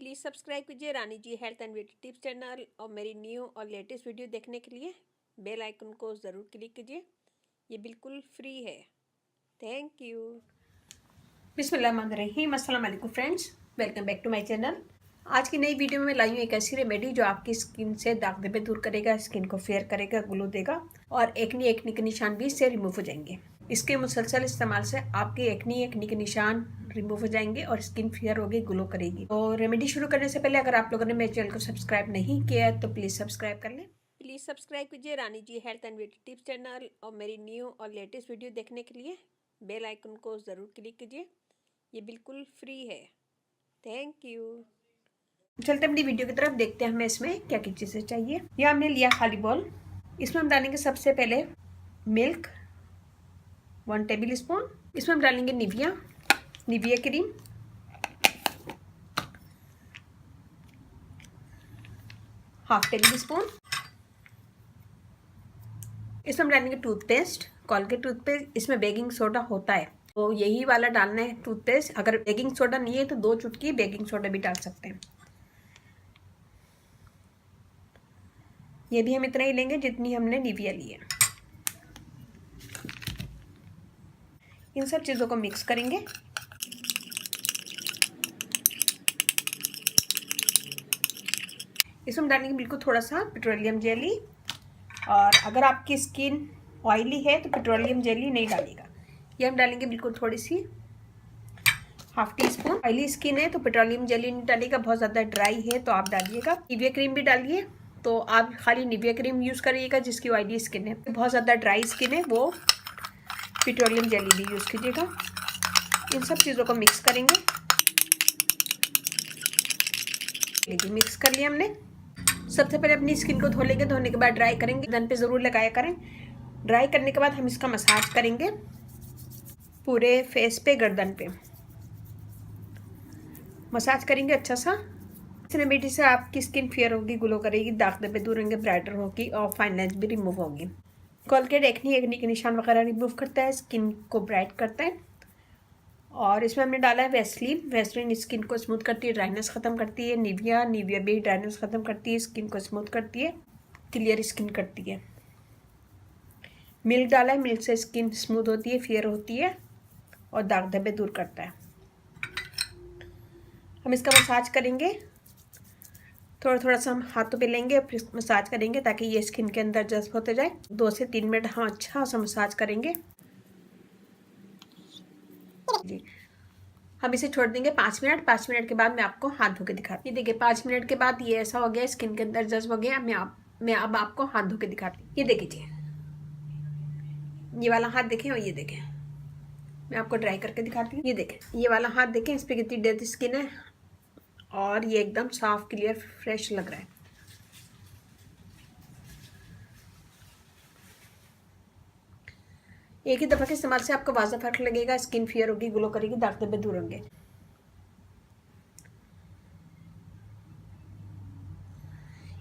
Please subscribe कीजिए Rani ji health and beauty tips channel और मेरी न्यू और लेटेस्ट वीडियो देखने के लिए बेल आइकन को ज़रूर क्लिक कीजिए। ये बिल्कुल फ्री है। Thank you. बिस्मिल्लाहिर्रहमानिर्रहीम। अस्सलाम वालेकुम friends, welcome back to my channel. आज की नई वीडियो में मैं लाई हूँ एक ऐसी रेमेडी जो आपकी स्किन से दाग धब्बे दूर करेगा, स्किन को फेयर करेगा, ग्लो देगा और एक्ने के निशान भी इससे रिमूव हो जाएंगे। इसके मुसलसल इस्तेमाल से आपके एक्ने के निशान रिमूव हो जाएंगे और स्किन फेयर होगी, ग्लो करेगी। तो रेमेडी शुरू करने से पहले अगर आप लोगों ने मेरे चैनल को सब्सक्राइब नहीं किया है तो प्लीज़ सब्सक्राइब कर लें। प्लीज़ सब्सक्राइब कीजिए Rani ji health and beauty tips channel और मेरी न्यू और लेटेस्ट वीडियो देखने के लिए बेल आइकन को ज़रूर क्लिक कीजिए। ये बिल्कुल फ्री है। Thank you. चलते अपनी वीडियो की तरफ, देखते हैं हमें इसमें क्या क्या चीज़ें चाहिए। यह हमने लिया खाली बॉल। इसमें हम डालेंगे सबसे पहले मिल्क 1 टेबल स्पून। इसमें हम डालेंगे निविया क्रीम, ½ टेबल स्पून। इसमें हम डालेंगे टूथपेस्ट, कोलगेट टूथपेस्ट। इसमें बेकिंग सोडा होता है तो यही वाला डालना है टूथपेस्ट। अगर बेकिंग सोडा नहीं है तो 2 चुटकी बेकिंग सोडा भी डाल सकते हैं। ये भी हम इतना ही लेंगे जितनी हमने निविया ली है। इन सब चीज़ों को मिक्स करेंगे। इसमें डालेंगे बिल्कुल थोड़ा सा पेट्रोलियम जेली, और अगर आपकी स्किन ऑयली है तो पेट्रोलियम जेली नहीं डालिएगा। ये हम डालेंगे बिल्कुल थोड़ी सी, ½ टी स्पून। ऑयली स्किन है तो पेट्रोलियम जेली नहीं डालिएगा, बहुत ज़्यादा ड्राई है तो आप डालिएगा। निविया क्रीम भी डालिए, तो आप खाली निविया क्रीम यूज़ करिएगा जिसकी ऑयली स्किन है। बहुत ज़्यादा ड्राई स्किन है वो पेट्रोलियम जेली भी यूज़ कीजिएगा। इन सब चीज़ों को मिक्स करेंगे। ये मिक्स कर लिया हमने। सबसे पहले अपनी स्किन को धो लेंगे, धोने के बाद ड्राई करेंगे। गर्दन पे ज़रूर लगाया करें। ड्राई करने के बाद हम इसका मसाज करेंगे पूरे फेस पे, गर्दन पे मसाज करेंगे अच्छा सा। इस रेमेडी से आपकी स्किन फेयर होगी, ग्लो करेगी, दाग धब्बे दूर होंगे, ब्राइटर होगी और फाइन लाइंस भी रिमूव होगी। कोलगेट एक्ने के निशान वगैरह रिमूव करता है, स्किन को ब्राइट करता है। और इसमें हमने डाला है वैसलीन स्किन को स्मूथ करती है, ड्राइनेस ख़त्म करती है। निविया भी ड्राइनेस ख़त्म करती है, स्किन को स्मूथ करती है, क्लियर स्किन करती है। मिल्क डाला है, मिल्क से स्किन स्मूथ होती है, फेयर होती है और दाग धब्बे दूर करता है। हम इसका मसाज करेंगे, थोड़ा सा हम हाथों पे लेंगे और फिर मसाज करेंगे ताकि ये स्किन के अंदर जज्ब होते जाए। 2 से 3 मिनट हम अच्छा सा मसाज करेंगे जी। हम इसे छोड़ देंगे 5 मिनट। 5 मिनट के बाद मैं आपको हाथ धो के दिखाती हूँ। ये देखिए 5 मिनट के बाद ये ऐसा हो गया, स्किन के अंदर जज्ब हो गया। मैं अब आपको हाथ धो के दिखाती हूँ। ये देखिए, ये वाला हाथ देखें और ये देखें, मैं आपको ड्राई करके दिखाती हूँ। ये देखें, ये वाला हाथ देखें, इस पर कितनी डेड स्किन है और ये एकदम साफ, क्लियर, फ्रेश लग रहा है। एक ही दफ़ा के इस्तेमाल से आपको वाज़ा फर्क लगेगा, स्किन फेयर होगी, ग्लो करेगी, दाग धब्बे दूर होंगे।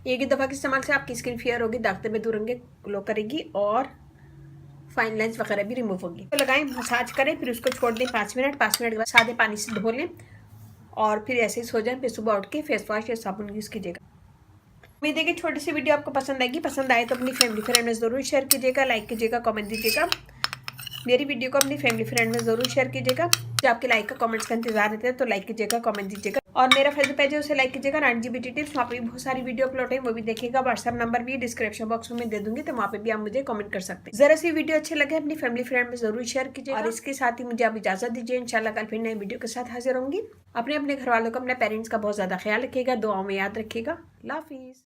एक ही दफ़ा के इस्तेमाल से आपकी स्किन फेयर होगी, दाग धब्बे दूर होंगे, ग्लो करेगी और फाइन लाइंस वगैरह भी रिमूव होगी। तो लगाएं, मसाज करें, फिर उसको छोड़ दें 5 मिनट। 5 मिनट के बाद सादे पानी से धो लें और फिर ऐसे ही सो जाएं। फिर सुबह उठ के फेस वॉश या साबुन यूज़ कीजिएगा। उम्मीद है कि छोटी सी वीडियो आपको पसंद आएगी। पसंद आए तो अपनी फैमिली फ्रेंड में ज़रूर शेयर कीजिएगा, लाइक कीजिएगा, कमेंट दीजिएगा। मेरी वीडियो को अपनी फैमिली फ्रेंड में ज़रूर शेयर कीजिएगा। जो आपके लाइक का कमेंट्स का इंतजार रहता है तो लाइक कीजिएगा, कमेंट दीजिएगा। और मेरा फेसबुक पेज है उसे लाइक कीजिएगा, रानी जी ब्यूटी टिप्स। वहाँ पे भी बहुत सारी वीडियो अपलोड है, वो भी देखिएगा। व्हाट्सएप नंबर भी डिस्क्रिप्शन बॉक्स में दे दूंगी, तो वहाँ पे भी आप मुझे कमेंट कर सकते हैं। जरा सी वीडियो अच्छे लगे अपनी फैमिली फ्रेंड में ज़रूर शेयर कीजिए। और इसके साथ ही मुझे आप इजाज़त दीजिए। इंशाल्लाह कल फिर नई वीडियो के साथ हाजिर होंगी। अपने घर वालों को, अपने पेरेंट्स का बहुत ज़्यादा ख्याल रखिएगा, दुआओं में याद रखिएगा। अल्लाह हाफिज़।